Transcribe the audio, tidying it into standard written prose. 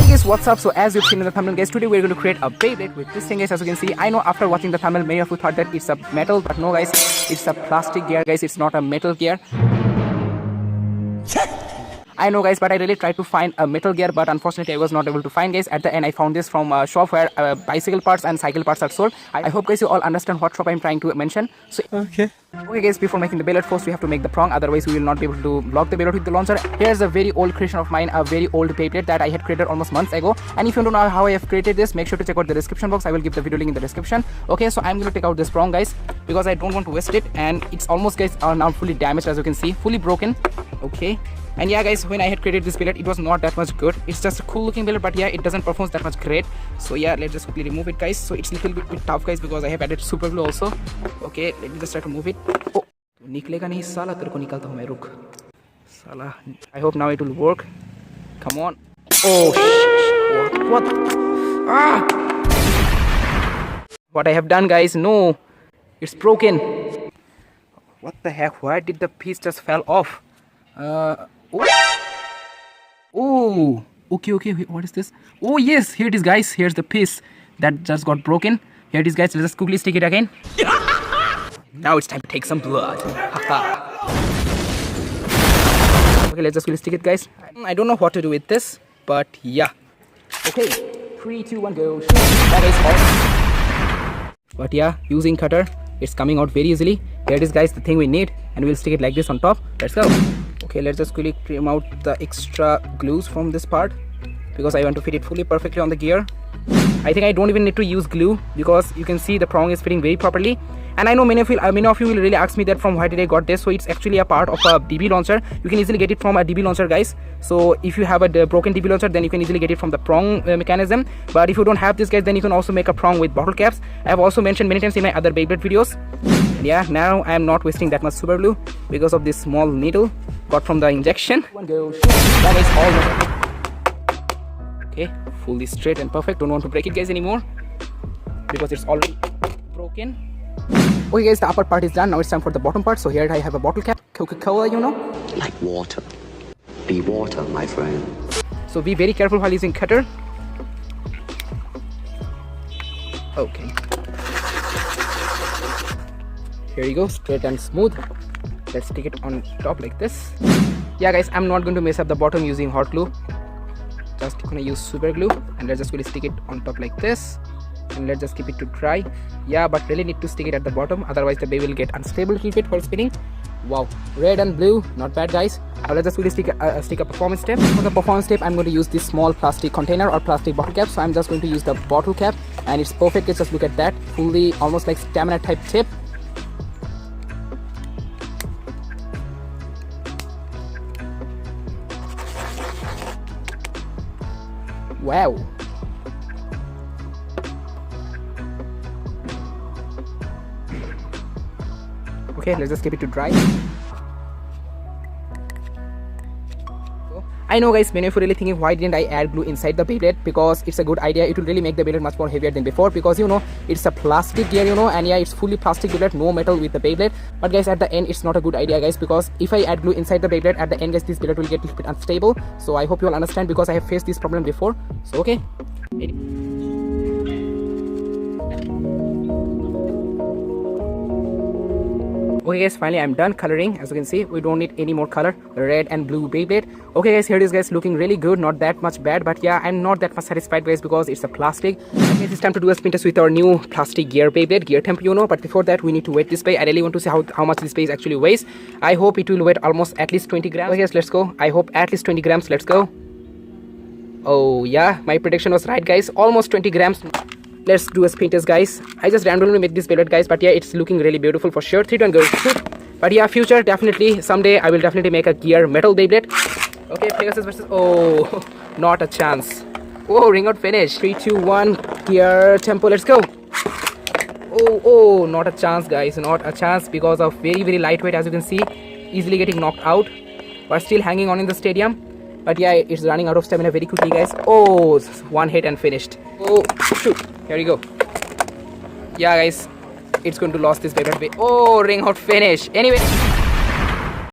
Guys, what's up? So as you've seen in the thumbnail guys, today we're going to create a Beyblade with this thing guys. As you can see, I know after watching the thumbnail many of you thought that it's a metal, but no guys, it's a plastic gear guys. It's not a metal gear. I know guys, but I really tried to find a metal gear, but unfortunately I was not able to find guys. At the end I found this from a shop where bicycle parts and cycle parts are sold. I hope guys you all understand what shop I'm trying to mention. So okay guys, before making the Beyblade, first we have to make the prong, otherwise we will not be able to block the Beyblade with the launcher. Here's a very old creation of mine, a very old Beyblade that I had created almost months ago. And if you don't know how I have created this, make sure to check out the description box. I will give the video link in the description. Okay, so I'm going to take out this prong guys, because I don't want to waste it, and it's almost guys are now fully damaged, as you can see, fully broken. Okay. And yeah guys, when I had created this Beyblade, it was not that much good. It's just a cool looking Beyblade, but yeah, it doesn't perform that much great. So yeah, let's just quickly remove it guys. So it's a little bit tough guys, because I have added super glue also. Okay, let me just try to move it. Oh, niklega nahi sala, tere ko nikalta hu main, ruk. Sala, I hope now it will work. Come on. Oh shit. What? Ah! What I have done guys, no. It's broken. What the heck? Why did the piece just fell off? Oh, okay, wait, what is this? Oh yes, here it is guys. Here's the piece that just got broken. Here it is guys. Let's just quickly stick it again. Now it's time to take some blood. Okay, let's just quickly stick it guys. I don't know what to do with this, but yeah. Okay, 3, 2, 1, go. Shoot. That is awesome. But yeah, using cutter, it's coming out very easily. Here it is guys, the thing we need, and we'll stick it like this on top. Let's go. Okay, let's just quickly trim out the extra glues from this part, because I want to fit it fully perfectly on the gear. I think I don't even need to use glue, because you can see the prong is fitting very properly. And I know many of you will really ask me that from where did I got this. So it's actually a part of a DB launcher. You can easily get it from a DB launcher guys. So if you have a broken DB launcher, then you can easily get it from the prong mechanism. But if you don't have this guys, then you can also make a prong with bottle caps. I have also mentioned many times in my other Beyblade videos. And yeah, now I am not wasting that much super glue because of this small needle got from the injection. That is all. Okay, fully straight and perfect. Don't want to break it guys anymore, because it's already broken. Okay guys, the upper part is done. Now it's time for the bottom part. So here I have a bottle cap, Coca-Cola, you know, like water. Be water, my friend. So be very careful while using cutter. Okay, here you go, straight and smooth. Let's stick it on top like this. Yeah guys, I'm not going to mess up the bottom using hot glue. Just gonna use super glue, and let's just really stick it on top like this, and let's just keep it to dry. Yeah, but really need to stick it at the bottom, otherwise the Bey will get unstable a little bit while spinning. Wow, red and blue, not bad guys. Now let's just really stick a performance tape. For the performance tape, I'm going to use this small plastic container or plastic bottle cap. So I'm just going to use the bottle cap, and it's perfect. Let's just look at that, fully almost like stamina type tape. Wow. Okay, let's just keep it to dry. I know guys, many of you really thinking why didn't I add glue inside the Beyblade, because it's a good idea. It will really make the Beyblade much more heavier than before, because you know it's a plastic gear, you know, and yeah, it's fully plastic Beyblade, no metal with the Beyblade. But guys, at the end it's not a good idea guys, because if I add glue inside the Beyblade, at the end guys, this Beyblade will get a little bit unstable. So I hope you all understand, because I have faced this problem before. So okay. Okay guys, finally I'm done coloring. As you can see, we don't need any more color, red and blue Beyblade. Okay guys, here it is guys, looking really good, not that much bad, but yeah, I'm not that much satisfied guys, because it's a plastic. I guess it's time to do a spin test with our new plastic gear Beyblade, gear temp, you know. But before that, we need to weight this Bey. I really want to see how much this Bey actually weighs. I hope it will weigh almost at least 20 grams. Okay guys, let's go. I hope at least 20 grams. Let's go. Oh yeah, my prediction was right guys, almost 20 grams. Let's do a spin test guys. I just randomly made this Beyblade guys, but yeah, it's looking really beautiful for sure. 3, 2, 1, go. Shoot. But yeah, future, definitely someday I will definitely make a gear metal Beyblade. Okay, Pegasus versus, oh, not a chance. Oh, ring out finish. 3, 2, 1, gear tempo, let's go. Oh, not a chance guys, not a chance, because of very lightweight, as you can see, easily getting knocked out, but still hanging on in the stadium. But yeah, it's running out of stamina very quickly guys. Oh, one hit and finished. Oh shoot, here you go. Yeah guys, it's going to lose this Beyblade. Oh, ring out finish. Anyway,